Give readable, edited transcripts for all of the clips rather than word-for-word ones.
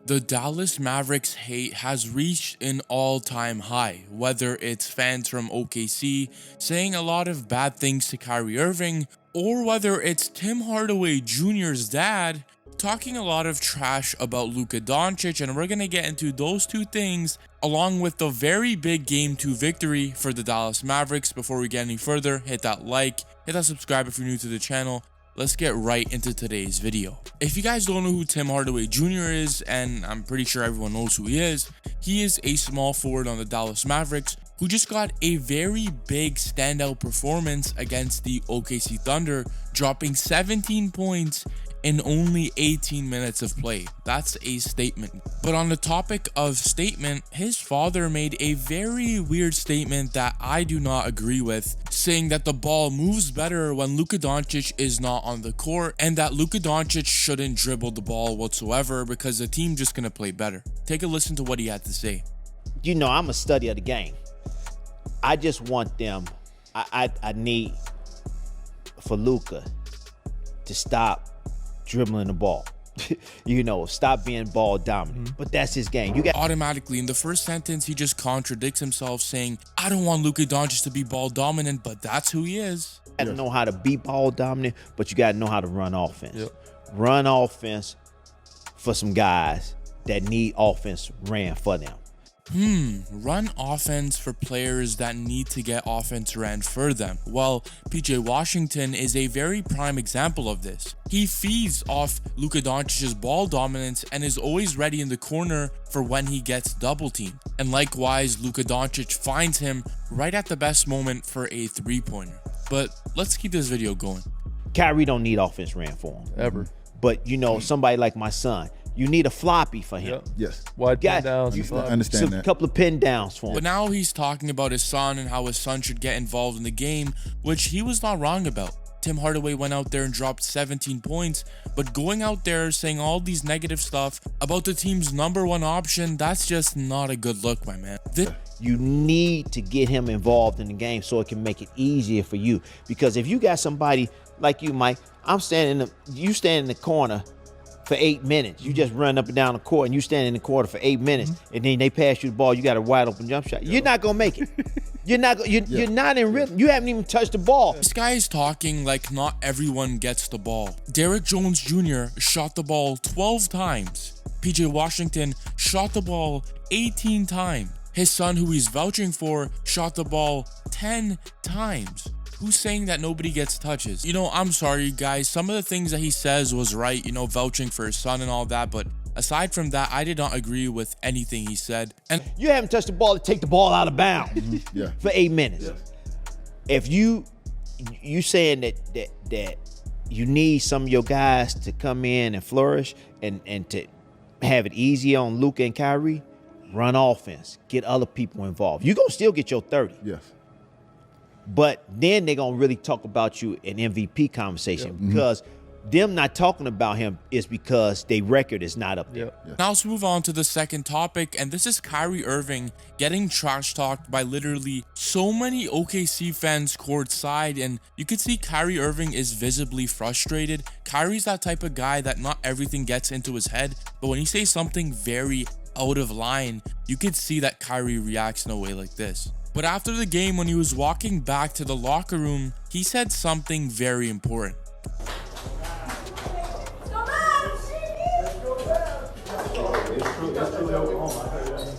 The Dallas Mavericks hate has reached an all-time high, whether it's fans from OKC saying a lot of bad things to Kyrie Irving, or whether it's Tim Hardaway Jr.'s dad talking a lot of trash about Luka Doncic, and we're going to get into those two things along with the very big Game 2 victory for the Dallas Mavericks. Before we get any further, hit that like, hit that subscribe if you're new to the channel. Let's get right into today's video. If you guys don't know who Tim Hardaway Jr. is, and I'm pretty sure everyone knows who he is a small forward on the Dallas Mavericks who just got a very big standout performance against the OKC Thunder, dropping 17 points in only 18 minutes of play. That's a statement. But on the topic of statement, his father made a very weird statement that I do not agree with, saying that the ball moves better when Luka Doncic is not on the court, and that Luka Doncic shouldn't dribble the ball whatsoever because the team just gonna play better. Take a listen to what he had to say. You know, I'm a study of the game. I just want them, I need for Luka to stop dribbling the ball. You know, stop being ball dominant. But that's his game. You got automatically in the first sentence, he just contradicts himself, saying, I don't want Luka Doncic to be ball dominant, but that's who he is. You got to know how to be ball dominant, but you got to know how to run offense. Run offense for some guys that need offense ran for them. Run offense for players that need to get offense ran for them. Well, PJ Washington is a very prime example of this. He feeds off Luka Doncic's ball dominance and is always ready in the corner for when he gets double teamed. And likewise, Luka Doncic finds him right at the best moment for a three-pointer. But let's keep this video going. Kyrie don't need offense ran for him. Ever. But, you know, somebody like my son, you need a floppy for him. Yes. Wide pin downs. You Understand that. A couple of pin downs for him. But now he's talking about his son and how his son should get involved in the game, which he was not wrong about. Tim Hardaway went out there and dropped 17 points, but going out there saying all these negative stuff about the team's #1 option, that's just not a good look, my man. You need to get him involved in the game so it can make it easier for you. Because if you got somebody like you, Mike, you stand in the corner for 8 minutes. You just run up and down the court and you stand in the corner for 8 minutes, and then they pass you the ball, you got a wide open jump shot. You're not gonna make it. You're not in rhythm. You haven't even touched the ball. This guy is talking like not everyone gets the ball. Derrick Jones Jr. shot the ball 12 times. PJ Washington shot the ball 18 times. His son, who he's vouching for, shot the ball 10 times. Who's saying that nobody gets touches? You know, I'm sorry, guys. Some of the things that he says was right, you know, vouching for his son and all that. But aside from that, I did not agree with anything he said. And you haven't touched the ball to take the ball out of bounds for 8 minutes. If you saying that you need some of your guys to come in and flourish and to have it easy on Luka and Kyrie, run offense, get other people involved. You're going to still get your 30. Yes. But then they're going to really talk about you in MVP conversation because them not talking about him is because their record is not up there. Now let's move on to the second topic, and this is Kyrie Irving getting trash talked by literally so many OKC fans courtside, and you can see Kyrie Irving is visibly frustrated. Kyrie's that type of guy that not everything gets into his head, but when he says something very out of line, you could see that Kyrie reacts in a way like this. But after the game, when he was walking back to the locker room, he said something very important.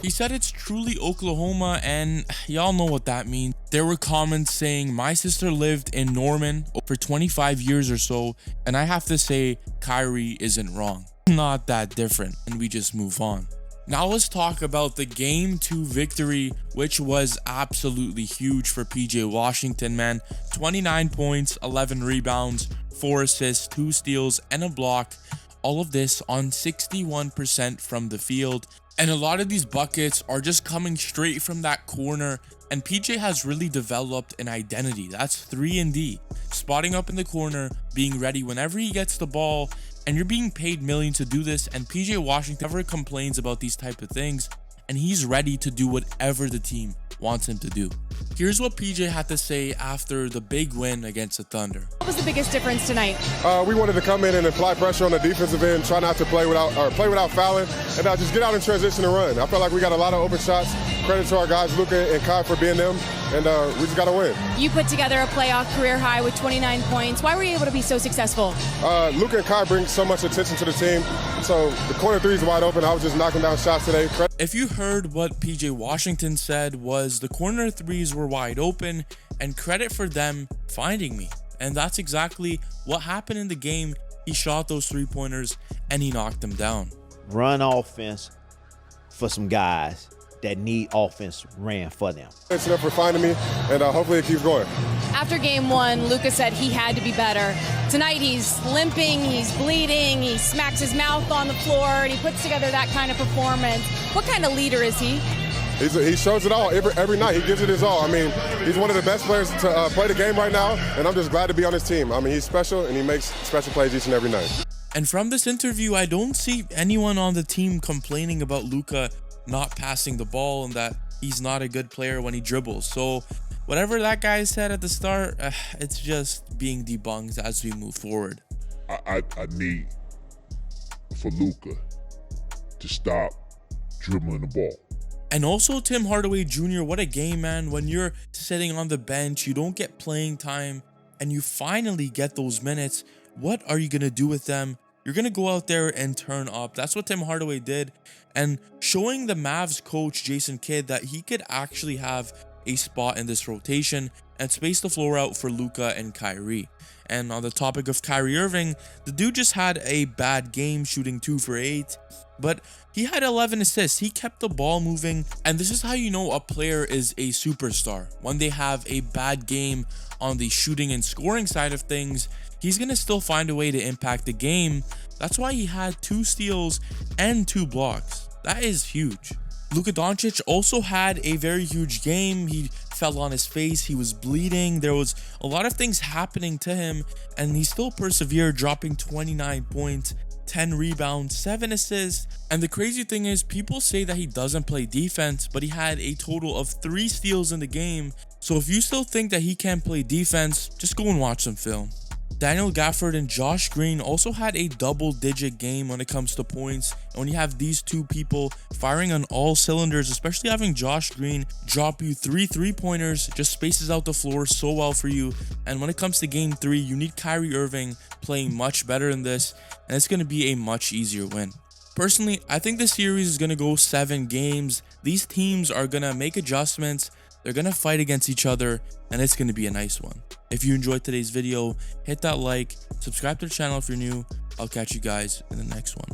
He said it's truly Oklahoma, and y'all know what that means. There were comments saying, my sister lived in Norman for 25 years or so, and I have to say, Kyrie isn't wrong. Not that different, and we just move on. Now let's talk about the Game 2 victory, which was absolutely huge for PJ Washington, man. 29 points, 11 rebounds, 4 assists, 2 steals, and a block. All of this on 61% from the field. And a lot of these buckets are just coming straight from that corner. And PJ has really developed an identity. That's 3-and-D. Spotting up in the corner, being ready whenever he gets the ball. And you're being paid millions to do this, and PJ Washington never complains about these type of things, and he's ready to do whatever the team wants him to do. Here's what PJ had to say after the big win against the Thunder. What was the biggest difference tonight? We wanted to come in and apply pressure on the defensive end, try not to play without fouling, and just get out in transition and run. I felt like we got a lot of open shots. Credit to our guys, Luka and Kai, for being them, and we just got to win. You put together a playoff career high with 29 points. Why were you able to be so successful? Luka and Kai bring so much attention to the team, so the corner three is wide open. I was just knocking down shots today. If you heard what PJ Washington said, was the corner threes were wide open, and credit for them finding me. And that's exactly what happened in the game. He shot those 3-pointers and he knocked them down. Run offense for some guys that need offense ran for them. Thanks enough for finding me, and hopefully it keeps going. After game one, Luka said he had to be better. Tonight he's limping, he's bleeding, he smacks his mouth on the floor, and he puts together that kind of performance. What kind of leader is he? He shows it all every night. He gives it his all. I mean, he's one of the best players to play the game right now, and I'm just glad to be on his team. I mean, he's special, and he makes special plays each and every night. And from this interview, I don't see anyone on the team complaining about Luka not passing the ball and that he's not a good player when he dribbles. So whatever that guy said at the start, it's just being debunked as we move forward. I need for Luka to stop dribbling the ball. And also Tim Hardaway Jr., what a game, man. When you're sitting on the bench, you don't get playing time, and you finally get those minutes. What are you going to do with them? You're going to go out there and turn up. That's what Tim Hardaway did. And showing the Mavs coach, Jason Kidd, that he could actually have a spot in this rotation and space the floor out for Luka and Kyrie. And on the topic of Kyrie Irving, the dude just had a bad game, shooting 2 for 8. But he had 11 assists. He kept the ball moving. And this is how you know a player is a superstar. When they have a bad game on the shooting and scoring side of things, he's going to still find a way to impact the game. That's why he had 2 steals and 2 blocks. That is huge. Luka Doncic also had a very huge game. He fell on his face. He was bleeding. There was a lot of things happening to him, and he still persevered, dropping 29 points, 10 rebounds, 7 assists. And the crazy thing is, people say that he doesn't play defense, but he had a total of 3 steals in the game. So if you still think that he can't play defense, just go and watch some film. Daniel Gafford and Josh Green also had a double-digit game when it comes to points. And when you have these two people firing on all cylinders, especially having Josh Green drop you 3 3-pointers, just spaces out the floor so well for you. And when it comes to game 3, you need Kyrie Irving playing much better in this, and it's going to be a much easier win. Personally, I think this series is going to go 7 games. These teams are going to make adjustments. They're going to fight against each other, and it's going to be a nice one. If you enjoyed today's video, hit that like, subscribe to the channel if you're new. I'll catch you guys in the next one.